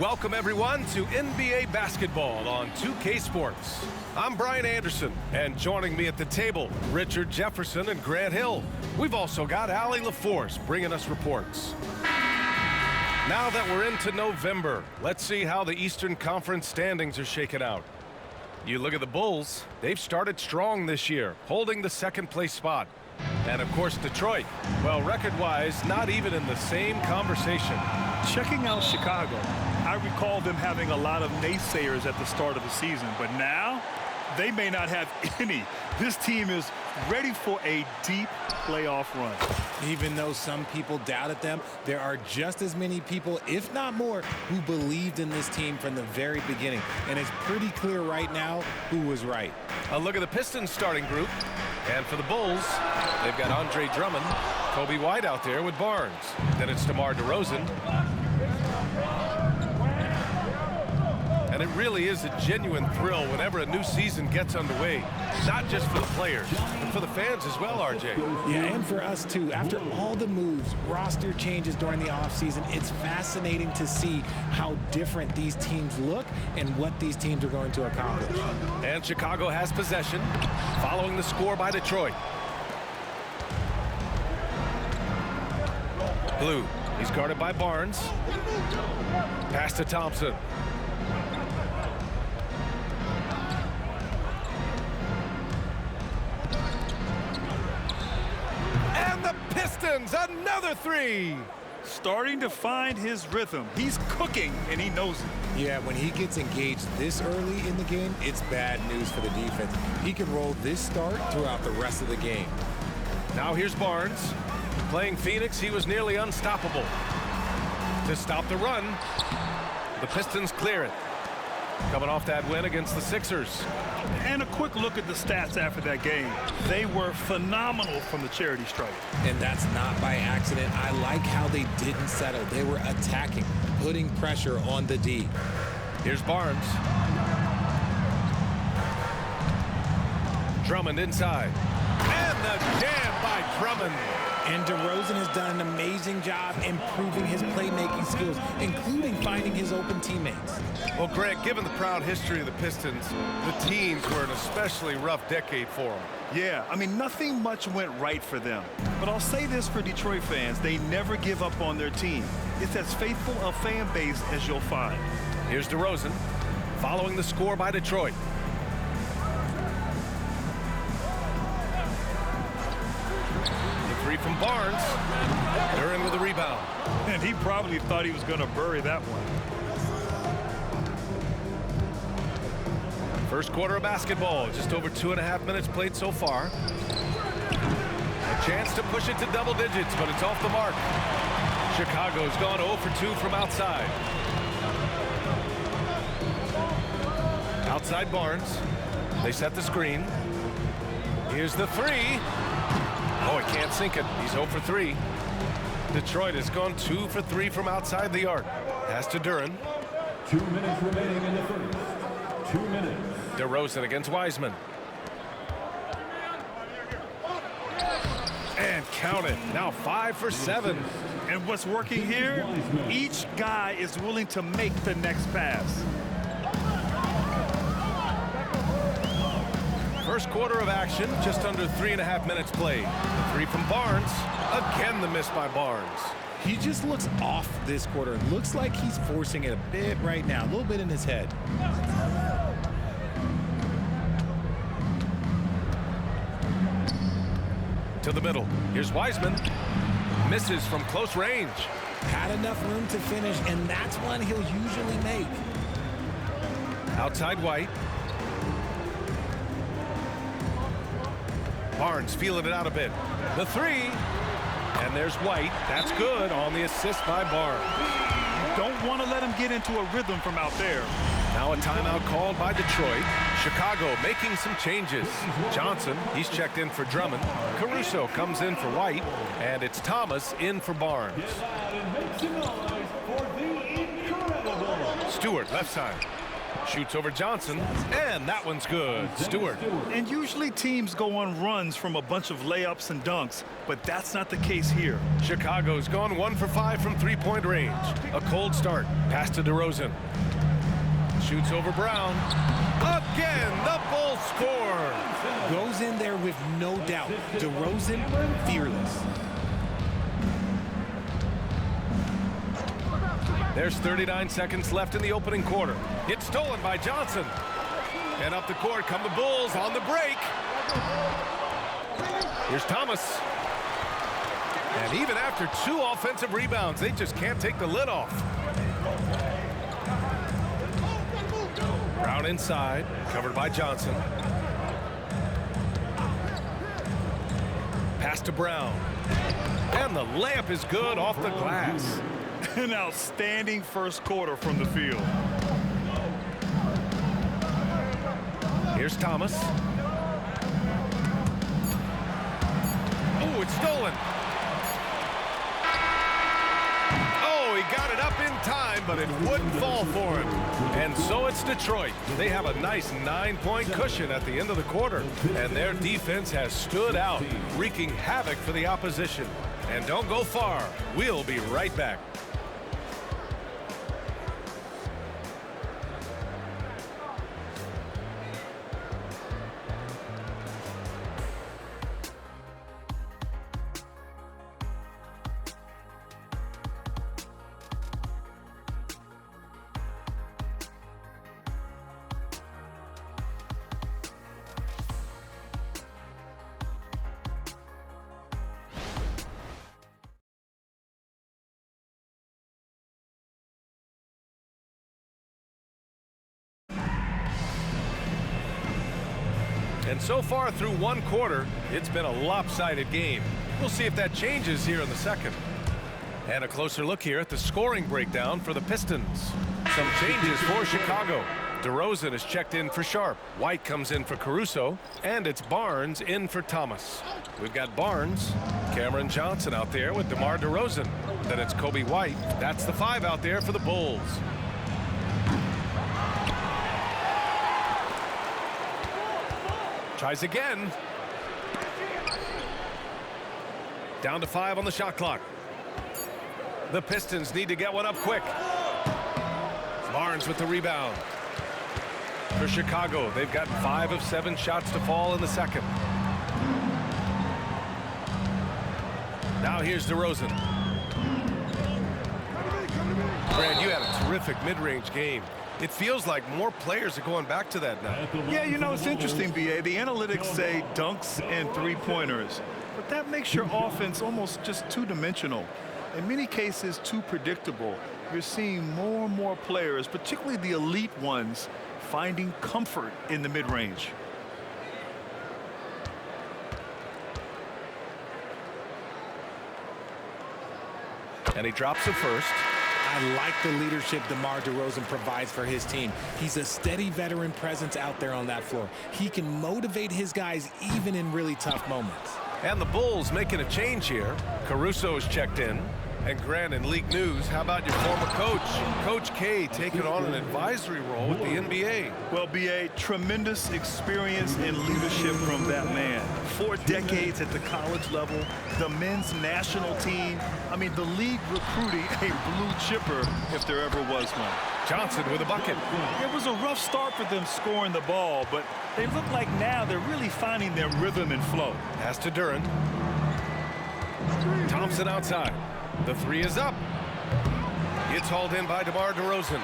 Welcome, everyone, to NBA basketball on 2K Sports. I'm Brian Anderson, and joining me at the table, Richard Jefferson and Grant Hill. We've also got Allie LaForce bringing us reports. Now that we're into November, let's see how the Eastern Conference standings are shaking out. You look at the Bulls, they've started strong this year, holding the second-place spot. And, of course, Detroit, well, record-wise, not even in the same conversation. Checking out Chicago, I recall them having a lot of naysayers at the start of the season, but now they may not have any. This team is ready for a deep playoff run. Even though some people doubted them, there are just as many people, if not more, who believed in this team from the very beginning. And it's pretty clear right now who was right. A look at the Pistons starting group. And for the Bulls, they've got Andre Drummond, Kobe White out there with Barnes. Then it's DeMar DeRozan. And it really is a genuine thrill whenever a new season gets underway. Not just for the players, but for the fans as well, RJ. Yeah, and for us too. After all the moves, roster changes during the offseason, it's fascinating to see how different these teams look and what these teams are going to accomplish. And Chicago has possession, following the score by Detroit. Blue, he's guarded by Barnes. Pass to Thompson. Pistons, another three. Starting to find his rhythm. He's cooking, and he knows it. Yeah, when he gets engaged this early in the game, it's bad news for the defense. He can roll this start throughout the rest of the game. Now here's Barnes. Playing Phoenix, he was nearly unstoppable. To stop the run, the Pistons clear it. Coming off that win against the Sixers. And a quick look at the stats after that game. They were phenomenal from the charity stripe. And that's not by accident. I like how they didn't settle. They were attacking, putting pressure on the D. Here's Barnes. Drummond inside. And the jam by Drummond. And DeRozan has done an amazing job improving his playmaking skills, including finding his open teammates. Well, Greg, given the proud history of the Pistons, the teens were an especially rough decade for them. Yeah, I mean, nothing much went right for them. But I'll say this for Detroit fans, they never give up on their team. It's as faithful a fan base as you'll find. Here's DeRozan, following the score by Detroit. Three from Barnes. They're in with a rebound. And he probably thought he was going to bury that one. First quarter of basketball. Just over 2.5 minutes played so far. A chance to push it to double digits, but it's off the mark. Chicago's gone 0 for 2 from outside. Outside Barnes. They set the screen. Here's the three. Oh, he can't sink it. He's 0 for 3. Detroit has gone 2 for 3 from outside the arc. Pass to Duren. 2 minutes remaining in the first. 2 minutes. DeRozan against Wiseman. And count it. Now 5 for 7. And what's working here? Each guy is willing to make the next pass. First quarter of action, just under 3.5 minutes played. Three from Barnes. Again, the miss by Barnes. He just looks off this quarter. Looks like he's forcing it a bit right now, a little bit in his head. To the middle. Here's Wiseman. Misses from close range. Had enough room to finish, and that's one he'll usually make. Outside White. Barnes feeling it out a bit. The three. And there's White. That's good on the assist by Barnes. Don't want to let him get into a rhythm from out there. Now a timeout called by Detroit. Chicago making some changes. Johnson, he's checked in for Drummond. Caruso comes in for White. And it's Thomas in for Barnes. Stewart, left side. Shoots over Johnson, and that one's good. Stewart. And usually teams go on runs from a bunch of layups and dunks, but that's not the case here. Chicago's gone 1 for 5 from three-point range. A cold start. Pass to DeRozan. Shoots over Brown. Again, the Bulls score. Goes in there with no doubt. DeRozan, fearless. There's 39 seconds left in the opening quarter. It's stolen by Johnson. And up the court come the Bulls on the break. Here's Thomas. And even after 2 offensive rebounds, they just can't take the lid off. Brown inside, covered by Johnson. Pass to Brown. And the layup is good off the glass. An outstanding first quarter from the field. Here's Thomas. Oh, it's stolen. Oh, he got it up in time, but it wouldn't fall for him. And so it's Detroit. They have a nice 9-point cushion at the end of the quarter. And their defense has stood out, wreaking havoc for the opposition. And don't go far. We'll be right back. And so far through one quarter, it's been a lopsided game. We'll see if that changes here in the second. And a closer look here at the scoring breakdown for the Pistons. Some changes for Chicago. DeRozan is checked in for Sharp. White comes in for Caruso. And it's Barnes in for Thomas. We've got Barnes, Cameron Johnson out there with DeMar DeRozan. Then it's Kobe White. That's the 5 out there for the Bulls. Tries again. Down to 5 on the shot clock. The Pistons need to get one up quick. Barnes with the rebound. For Chicago, they've gotten 5 of 7 shots to fall in the second. Now here's DeRozan. Brad, you had a terrific mid-range game. It feels like more players are going back to that now. Yeah, you know, it's interesting, B.A. The analytics say dunks and three-pointers, but that makes your offense almost just two-dimensional. In many cases, too predictable. You're seeing more and more players, particularly the elite ones, finding comfort in the mid-range. And he drops it first. I like the leadership DeMar DeRozan provides for his team. He's a steady veteran presence out there on that floor. He can motivate his guys even in really tough moments. And the Bulls making a change here. Caruso is checked in. And Grant, in league news, how about your former coach, Coach K, taking on an advisory role with the NBA? Well, B.A., tremendous experience and leadership from that man. 4 decades at the college level, the men's national team. I mean, the league recruiting a blue chipper if there ever was one. Johnson with a bucket. It was a rough start for them scoring the ball, but they look like now they're really finding their rhythm and flow. Pass to Duren. Thompson outside. The 3 is up. It's hauled in by DeMar DeRozan.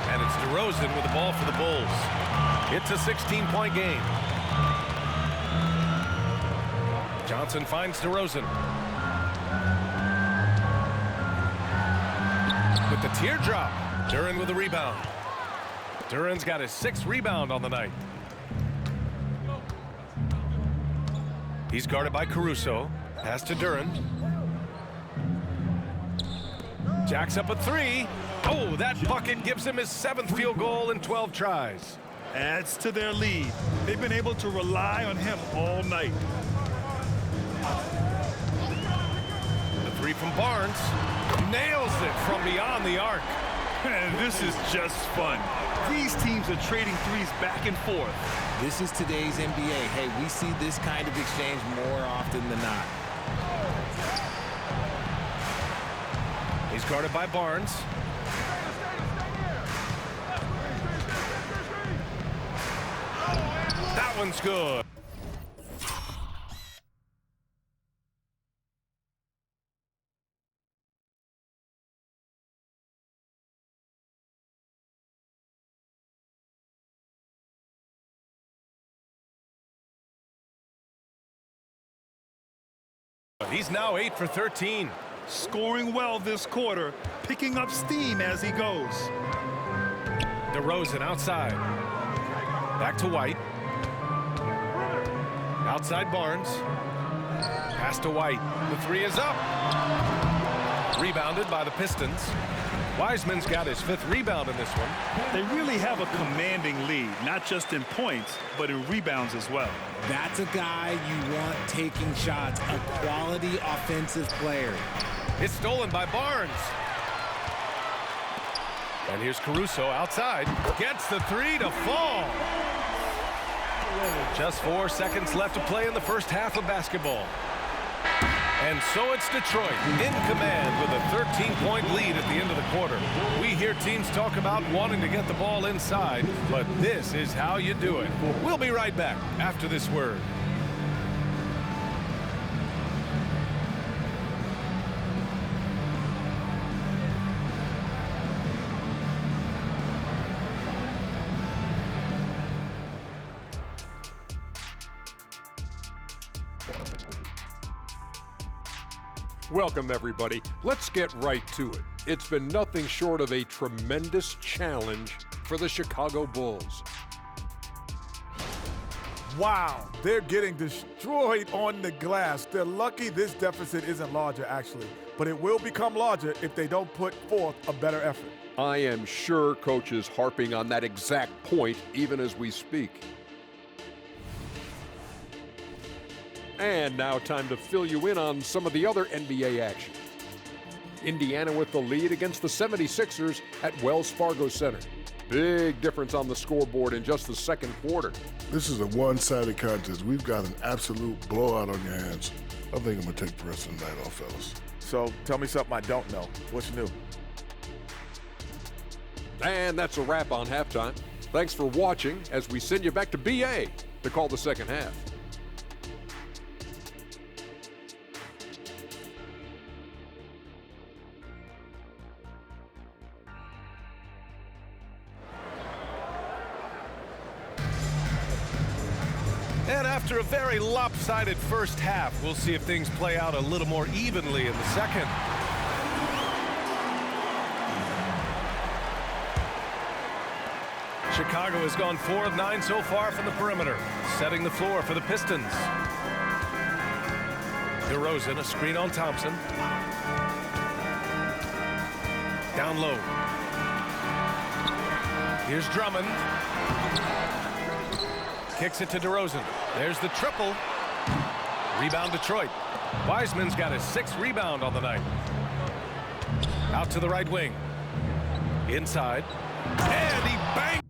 And it's DeRozan with the ball for the Bulls. It's a 16-point game. Johnson finds DeRozan. With the teardrop. Duren with the rebound. Duren's got his 6th rebound on the night. He's guarded by Caruso. Pass to Duren. Jacks up a 3. Oh, that bucket gives him his 7th field goal in 12 tries. Adds to their lead. They've been able to rely on him all night. The 3 from Barnes. Nails it from beyond the arc. And this is just fun. These teams are trading threes back and forth. This is today's NBA. Hey, we see this kind of exchange more often than not. He's guarded by Barnes. That one's good. He's now 8 for 13. Scoring well this quarter, picking up steam as he goes. DeRozan outside. Back to White. Outside Barnes. Pass to White. The three is up. Rebounded by the Pistons. Wiseman's got his 5th rebound in this one. They really have a commanding lead, not just in points, but in rebounds as well. That's a guy you want taking shots, a quality offensive player. It's stolen by Barnes. And here's Caruso outside. Gets the three to fall. Just 4 seconds left to play in the first half of basketball. And so it's Detroit in command with a 13-point lead at the end of the quarter. We hear teams talk about wanting to get the ball inside, but this is how you do it. We'll be right back after this word. Welcome, everybody. Let's get right to it. It's been nothing short of a tremendous challenge for the Chicago Bulls. Wow, they're getting destroyed on the glass. They're lucky this deficit isn't larger, actually, but it will become larger if they don't put forth a better effort. I am sure Coach is harping on that exact point even as we speak. And now time to fill you in on some of the other NBA action. Indiana with the lead against the 76ers at Wells Fargo Center. Big difference on the scoreboard in just the second quarter. This is a one-sided contest. We've got an absolute blowout on your hands. I think I'm going to take the rest of the night off, fellas. So tell me something I don't know. What's new? And that's a wrap on halftime. Thanks for watching as we send you back to BA to call the second half. And after a very lopsided first half, we'll see if things play out a little more evenly in the second. Chicago has gone 4 of 9 so far from the perimeter, setting the floor for the Pistons. DeRozan, a screen on Thompson. Down low. Here's Drummond. Kicks it to DeRozan. There's the triple. Rebound Detroit. Wiseman's got his 6th rebound on the night. Out to the right wing. Inside. And he bangs.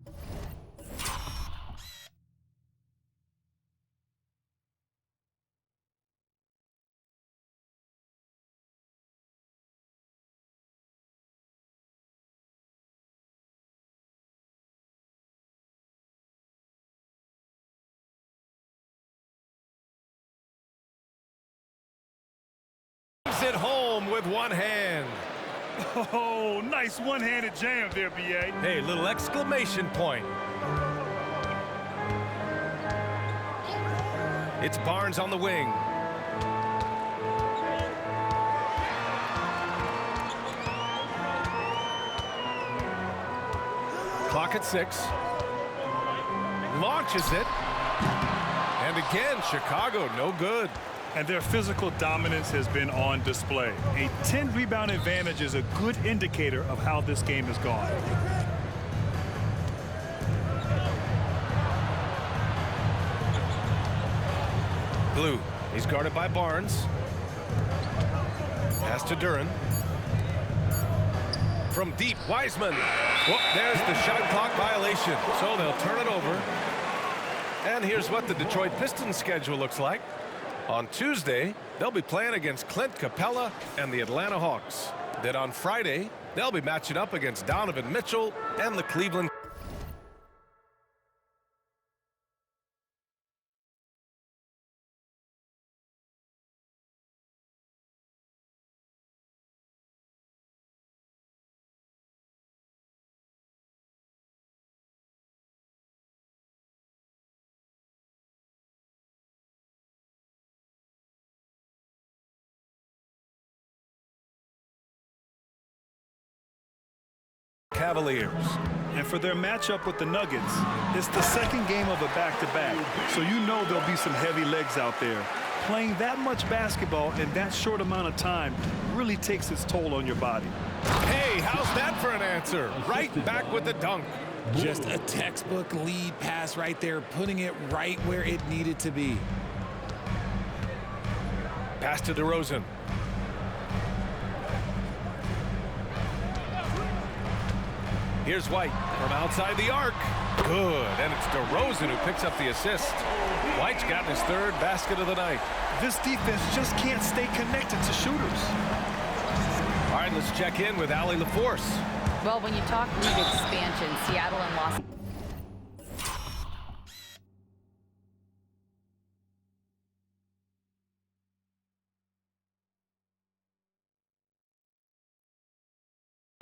It home with one hand. Oh, nice one-handed jam there, BA. Hey, little exclamation point. It's Barnes on the wing. Clock at 6. Launches it. And again, Chicago, no good. And their physical dominance has been on display. A 10-rebound advantage is a good indicator of how this game has gone. Blue, he's guarded by Barnes. Pass to Duran. from deep. Wiseman. Whoop, there's the shot clock violation. So they'll turn it over. And here's what the Detroit Pistons schedule looks like. On Tuesday, they'll be playing against Clint Capella and the Atlanta Hawks. Then on Friday, they'll be matching up against Donovan Mitchell and the Cleveland Cavaliers. And for their matchup with the Nuggets, it's the second game of a back-to-back. So you know there'll be some heavy legs out there. Playing that much basketball in that short amount of time really takes its toll on your body. Hey, how's that for an answer? Right back with the dunk. Just a textbook lead pass right there, putting it right where it needed to be. Pass to DeRozan. Here's White from outside the arc. Good, and it's DeRozan who picks up the assist. White's gotten his third basket of the night. This defense just can't stay connected to shooters. All right, let's check in with Allie LaForce. Well, when you talk league expansion, Seattle and Los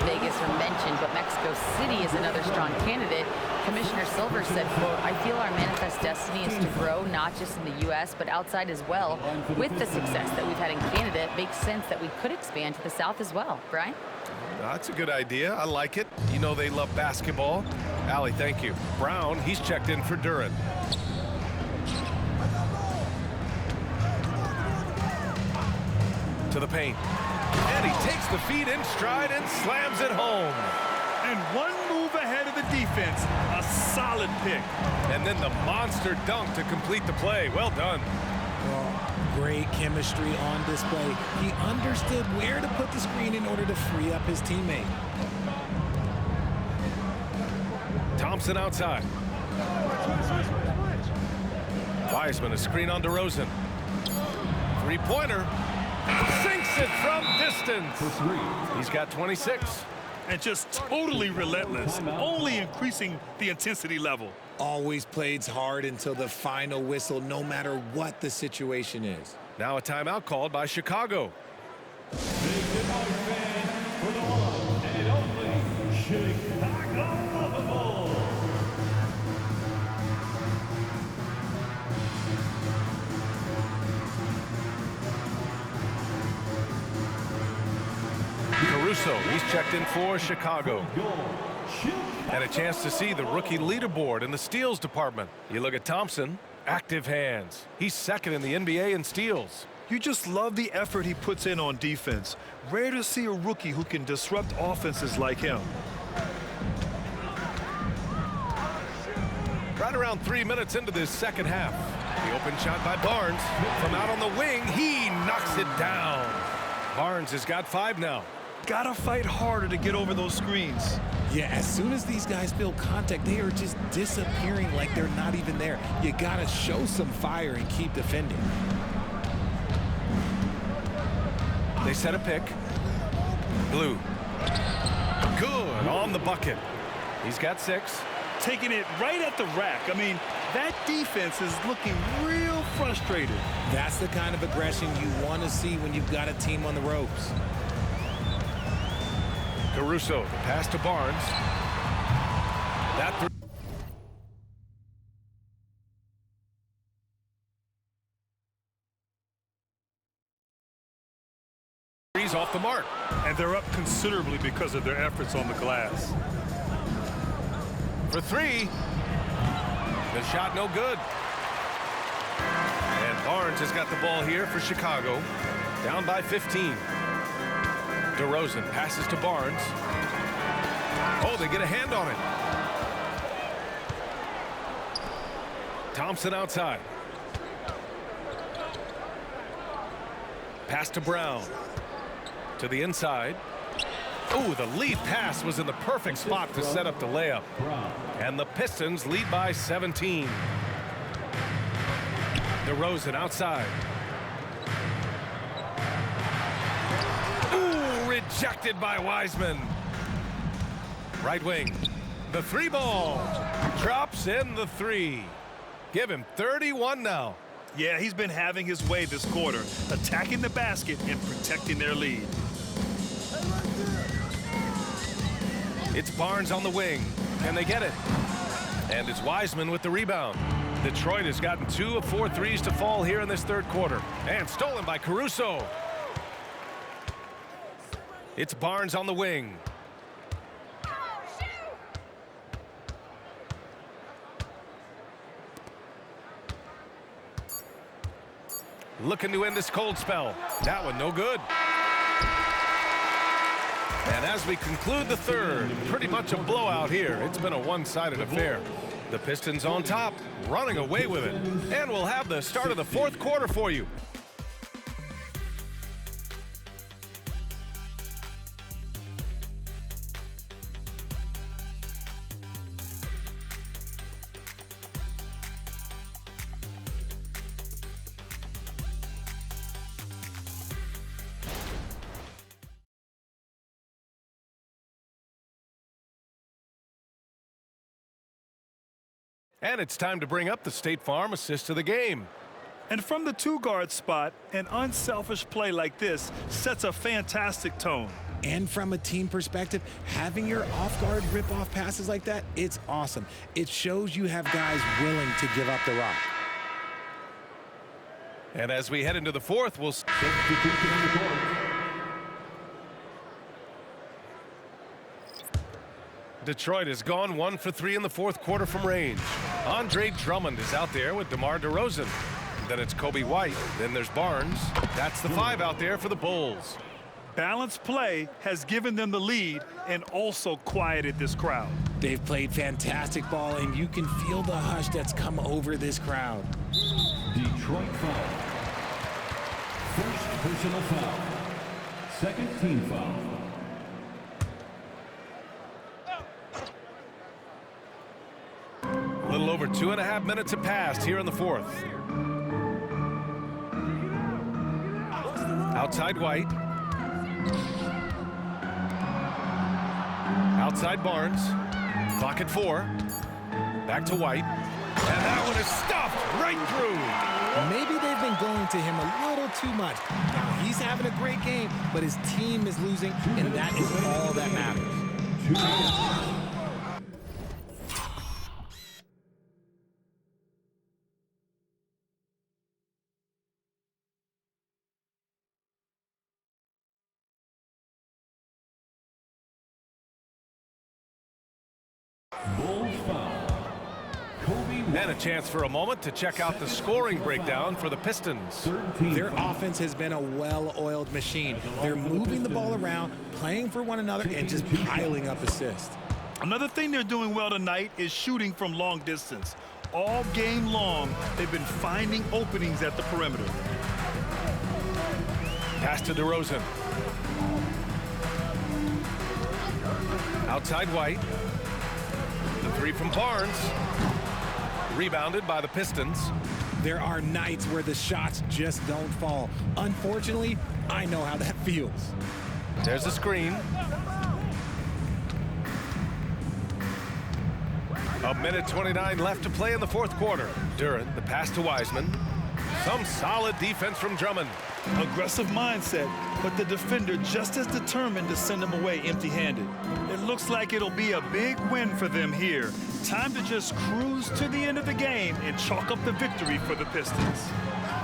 Vegas are mentioned, but Mexico City is another strong candidate. Commissioner Silver said, quote, "I feel our manifest destiny is to grow not just in the U.S., but outside as well. With the success that we've had in Canada, it makes sense that we could expand to the South as well." Brian? That's a good idea. I like it. You know they love basketball. Allie, thank you. Brown, he's checked in for Duran. To the paint. And he takes the feed in stride and slams it home. And one move ahead of the defense. A solid pick. And then the monster dunk to complete the play. Well done. Well, great chemistry on display. He understood where to put the screen in order to free up his teammate. Thompson outside. Wiseman, a screen on DeRozan. Three-pointer. Sinks it from distance. He's got 26. And just totally relentless, only increasing the intensity level. Always plays hard until the final whistle, no matter what the situation is. Now a timeout called by Chicago. Caruso, he's checked in for Chicago. And a chance to see the rookie leaderboard in the steals department. You look at Thompson, active hands. He's second in the NBA in steals. You just love the effort he puts in on defense. Rare to see a rookie who can disrupt offenses like him. Right around 3 minutes into this second half. The open shot by Barnes. From out on the wing, he knocks it down. Barnes has got 5 now. Gotta fight harder to get over those screens. Yeah, as soon as these guys feel contact, they are just disappearing like they're not even there. You gotta show some fire and keep defending. They set a pick. Blue. Good on the bucket. He's got 6. Taking it right at the rack. I mean, that defense is looking real frustrated. That's the kind of aggression you want to see when you've got a team on the ropes. Caruso, the pass to Barnes. That three's off the mark. And they're up considerably because of their efforts on the glass. For 3. The shot no good. And Barnes has got the ball here for Chicago. Down by 15. DeRozan passes to Barnes. Oh, they get a hand on it. Thompson outside. Pass to Brown. To the inside. Ooh, the lead pass was in the perfect spot to set up the layup. And the Pistons lead by 17. DeRozan outside. Ooh, rejected by Wiseman. Right wing. The three ball. Drops in the three. Give him 31 now. Yeah, he's been having his way this quarter, attacking the basket and protecting their lead. It's Barnes on the wing. Can they get it? And it's Wiseman with the rebound. Detroit has gotten 2 of 4 threes to fall here in this third quarter. And stolen by Caruso. It's Barnes on the wing. Looking to end this cold spell. That one no good. And as we conclude the third, pretty much a blowout here. It's been a one-sided affair. The Pistons on top, running away with it. And we'll have the start of the fourth quarter for you. And it's time to bring up the State Farm assist of the game. And from the two-guard spot, an unselfish play like this sets a fantastic tone. And from a team perspective, having your off-guard rip-off passes like that, it's awesome. It shows you have guys willing to give up the rock. And as we head into the fourth, we'll... Detroit has gone 1 for 3 in the fourth quarter from range. Andre Drummond is out there with DeMar DeRozan. Then it's Kobe White. Then there's Barnes. That's the 5 out there for the Bulls. Balanced play has given them the lead and also quieted this crowd. They've played fantastic ball, and you can feel the hush that's come over this crowd. Detroit foul. First personal foul. Second team foul. A little over 2.5 minutes have passed here in the fourth. Outside White. Outside Barnes. Clock at 4. Back to White. And that one is stuffed right through. Maybe they've been going to him a little too much. Now, he's having a great game, but his team is losing, and that is all that matters. Bulls foul. And a chance for a moment to check out the scoring breakdown for the Pistons. Their offense has been a well-oiled machine. They're moving the ball around, playing for one another, and just piling up assists. Another thing they're doing well tonight is shooting from long distance. All game long, they've been finding openings at the perimeter. Pass to DeRozan. Outside White. The 3 from Barnes. Rebounded by the Pistons. There are nights where the shots just don't fall. Unfortunately, I know how that feels. There's a screen. A minute 29 left to play in the fourth quarter. Duran, the pass to Wiseman. Some solid defense from Drummond. Aggressive mindset, but the defender just as determined to send him away empty-handed. It looks like it'll be a big win for them here. Time to just cruise to the end of the game and chalk up the victory for the Pistons.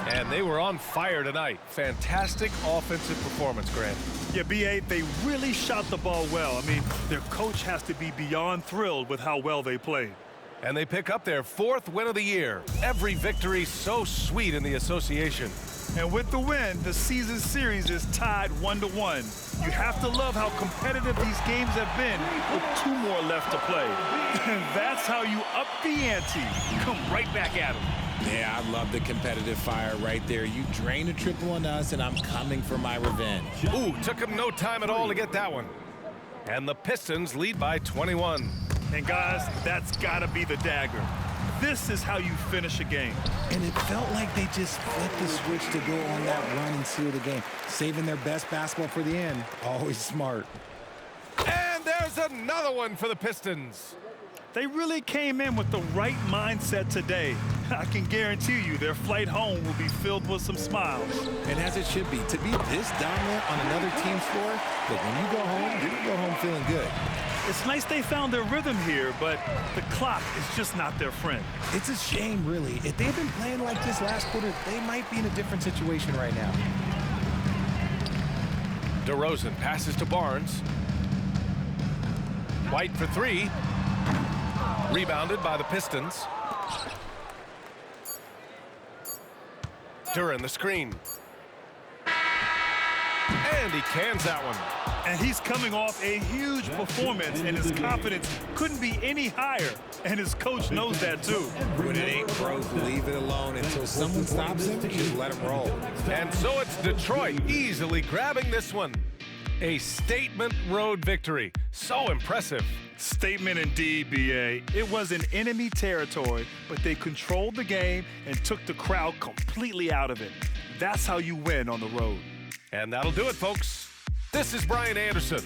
And they were on fire tonight. Fantastic offensive performance, Grant. Yeah, B.A., they really shot the ball well. I mean, their coach has to be beyond thrilled with how well they played. And they pick up their 4th win of the year. Every victory so sweet in the association. And with the win, the season series is tied 1-1. You have to love how competitive these games have been with 2 more left to play. And that's how you up the ante. Come right back at them. Yeah, I love the competitive fire right there. You drain a triple on us, and I'm coming for my revenge. Ooh, took him no time at all to get that one. And the Pistons lead by 21. And guys, that's got to be the dagger. This is how you finish a game. And it felt like they just flipped the switch to go on that run and seal the game. Saving their best basketball for the end. Always smart. And there's another one for the Pistons. They really came in with the right mindset today. I can guarantee you their flight home will be filled with some smiles. And as it should be, to be this dominant on another team's floor, look, when you go home, you're going to go home feeling good. It's nice they found their rhythm here, but the clock is just not their friend. It's a shame, really. If they'd been playing like this last quarter, they might be in a different situation right now. DeRozan passes to Barnes. White for three. Rebounded by the Pistons. Duran the screen. And he cans that one. And he's coming off a huge performance, and his confidence couldn't be any higher. And his coach knows that, too. When it ain't broke, leave it alone until someone stops him, just let him roll. And so it's Detroit easily grabbing this one. A statement road victory. So impressive. Statement indeed, B.A. It was in enemy territory, but they controlled the game and took the crowd completely out of it. That's how you win on the road. And that'll do it, folks. This is Brian Anderson.